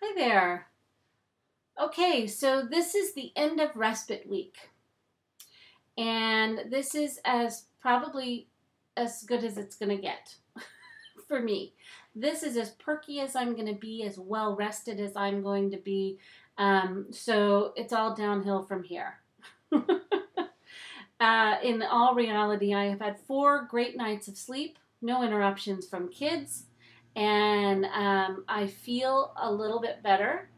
Hi there. Okay, so this is the end of Respite Week, and this is as probably as good as it's going to get for me. This is as perky as I'm going to be, as well rested as I'm going to be. So it's all downhill from here. In all reality, I have had 4 great nights of sleep, no interruptions from kids, and I feel a little bit better.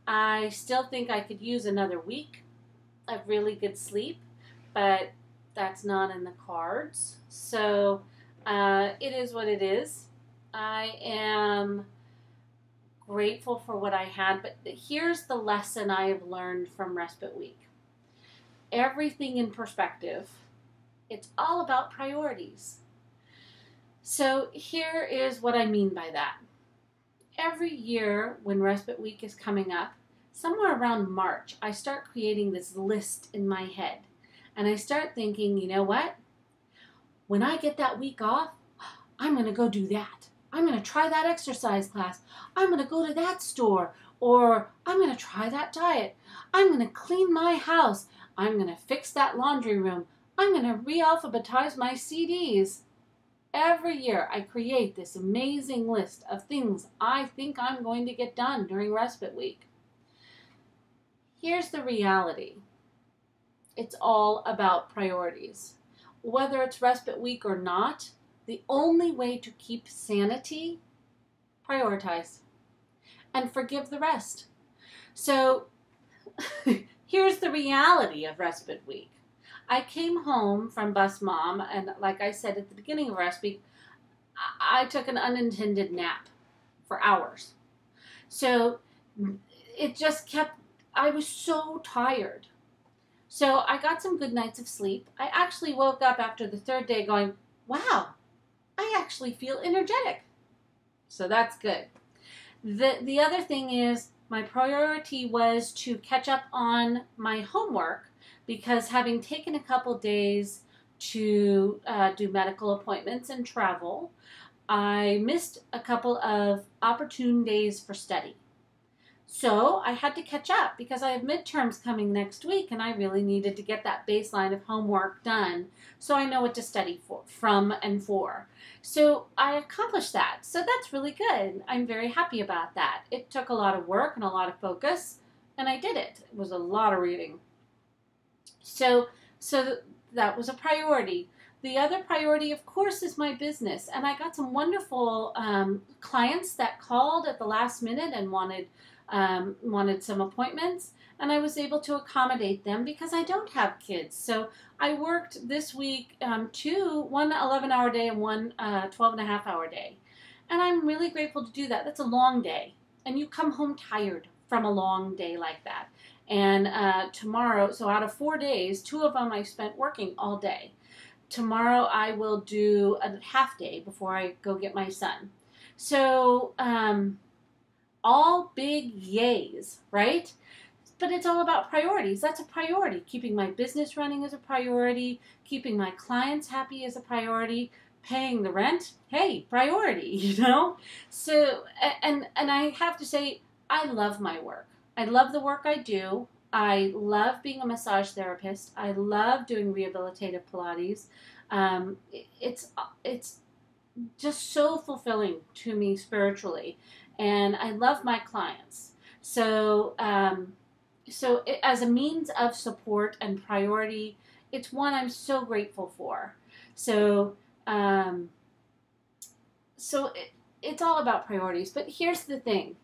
I still think I could use another week of really good sleep, but that's not in the cards. So it is what it is. I am grateful for what I had, but here's the lesson I have learned from Respite Week. Everything in perspective. It's all about priorities. So here is what I mean by that. Every year when Respite Week is coming up, somewhere around March, I start creating this list in my head. And I start thinking, you know what? When I get that week off, I'm going to go do that. I'm going to try that exercise class. I'm going to go to that store. Or I'm going to try that diet. I'm going to clean my house. I'm going to fix that laundry room. I'm going to re-alphabetize my CDs. Every year I create this amazing list of things I think I'm going to get done during Respite Week. Here's the reality. It's all about priorities. Whether it's Respite Week or not, the only way to keep sanity, prioritize and forgive the rest. So here's the reality of Respite Week. I came home from Bus Mom, and like I said at the beginning of Respite, I took an unintended nap for hours. So it just kept, I was so tired. So I got some good nights of sleep. I actually woke up after the 3rd day going, wow, I actually feel energetic. So that's good. The other thing is my priority was to catch up on my homework, because having taken a couple days to do medical appointments and travel, I missed a couple of opportune days for study. So I had to catch up because I have midterms coming next week, and I really needed to get that baseline of homework done so I know what to study from and for. So I accomplished that. So that's really good. I'm very happy about that. It took a lot of work and a lot of focus, and I did it. It was a lot of reading. So that was a priority. The other priority, of course, is my business. And I got some wonderful clients that called at the last minute and wanted some appointments. And I was able to accommodate them because I don't have kids. So I worked this week one 11-hour day and one 12-and-a-half-hour day. And I'm really grateful to do that. That's a long day. And you come home tired from a long day like that. And tomorrow, so out of 4 days, 2 of them I spent working all day. Tomorrow I will do a half day before I go get my son. So all big yays, right? But it's all about priorities. That's a priority. Keeping my business running is a priority. Keeping my clients happy is a priority. Paying the rent, hey, priority, you know? So, and I have to say, I love my work. I love the work I do. I love being a massage therapist. I love doing rehabilitative Pilates. It's just so fulfilling to me spiritually, and I love my clients. So as a means of support and priority, it's one I'm so grateful for. So it's all about priorities. But here's the thing.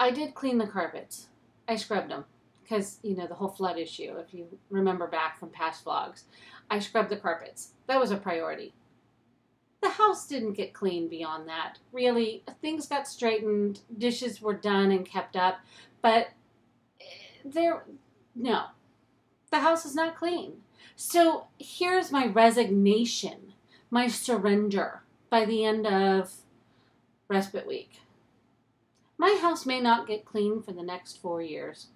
I did clean the carpets. I scrubbed them because, you know, the whole flood issue, if you remember back from past vlogs. I scrubbed the carpets. That was a priority. The house didn't get clean beyond that. Really, things got straightened, dishes were done and kept up, but no, the house is not clean. So here's my resignation, my surrender by the end of Respite Week. My house may not get clean for the next 4 years.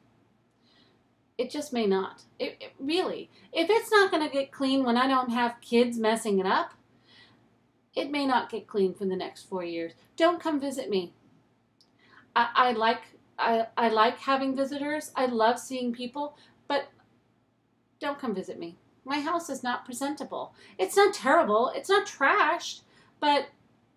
It just may not. It really. If it's not going to get clean when I don't have kids messing it up, it may not get clean for the next 4 years. Don't come visit me. I like I like having visitors. I love seeing people, but don't come visit me. My house is not presentable. It's not terrible. It's not trashed, but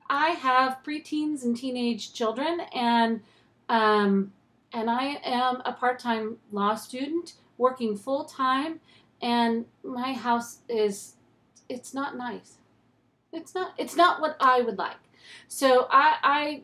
I have preteens and teenage children, and I am a part-time law student working full-time, and my house is, it's not nice. It's not what I would like. So I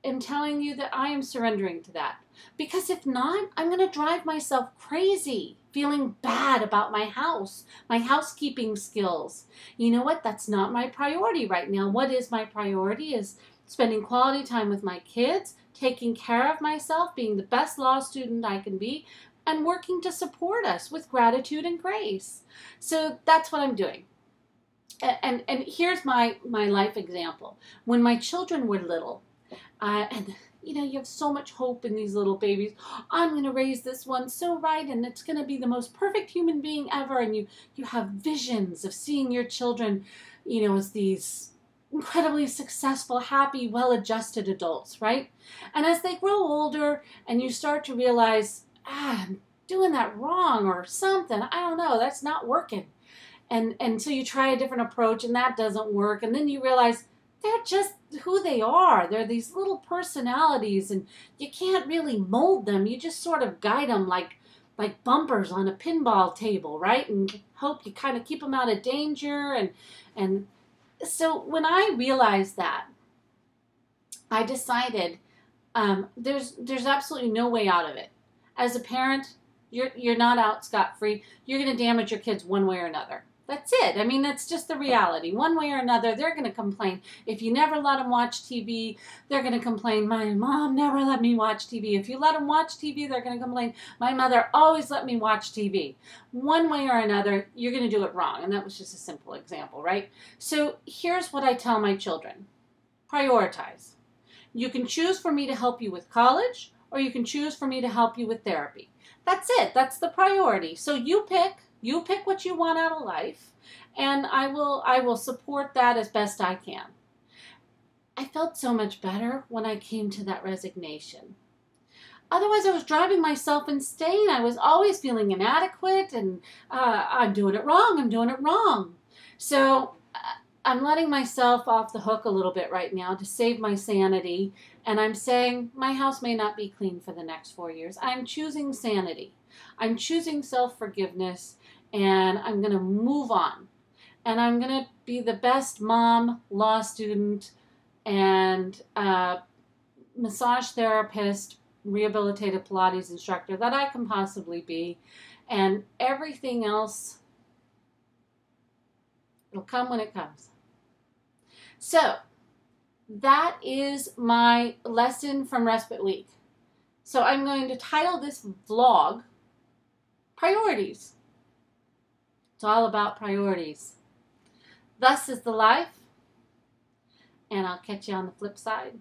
am telling you that I am surrendering to that. Because if not, I'm going to drive myself crazy, feeling bad about my house, my housekeeping skills. You know what? That's not my priority right now. What is my priority is spending quality time with my kids, taking care of myself, being the best law student I can be, and working to support us with gratitude and grace. So that's what I'm doing. And here's my life example. When my children were little, and you know, you have so much hope in these little babies. I'm going to raise this one so right, and it's going to be the most perfect human being ever. And you have visions of seeing your children, you know, as these incredibly successful, happy, well-adjusted adults, right? And as they grow older and you start to realize, I'm doing that wrong or something, I don't know, that's not working. And so you try a different approach and that doesn't work. And then you realize they're just who they are. They're these little personalities and you can't really mold them. You just sort of guide them like bumpers on a pinball table, right? And hope you kind of keep them out of danger. And so when I realized that, I decided there's absolutely no way out of it. As a parent, you're not out scot-free. You're going to damage your kids one way or another. That's it. I mean, that's just the reality. One way or another, they're going to complain. If you never let them watch TV, they're going to complain, my mom never let me watch TV. If you let them watch TV, they're going to complain, my mother always let me watch TV. One way or another, you're going to do it wrong. And that was just a simple example, right? So here's what I tell my children. Prioritize. You can choose for me to help you with college, or you can choose for me to help you with therapy. That's it. That's the priority. So you pick. You pick what you want out of life, and I will support that as best I can. I felt so much better when I came to that resignation. Otherwise, I was driving myself insane. I was always feeling inadequate, and I'm doing it wrong. I'm doing it wrong. So I'm letting myself off the hook a little bit right now to save my sanity, and I'm saying my house may not be clean for the next 4 years. I'm choosing sanity. I'm choosing self-forgiveness, and I'm going to move on. And I'm going to be the best mom, law student, and massage therapist, rehabilitative Pilates instructor that I can possibly be. And everything else, it'll come when it comes. So that is my lesson from Respite Week. So I'm going to title this vlog, Priorities. It's all about priorities. Thus is the life, and I'll catch you on the flip side.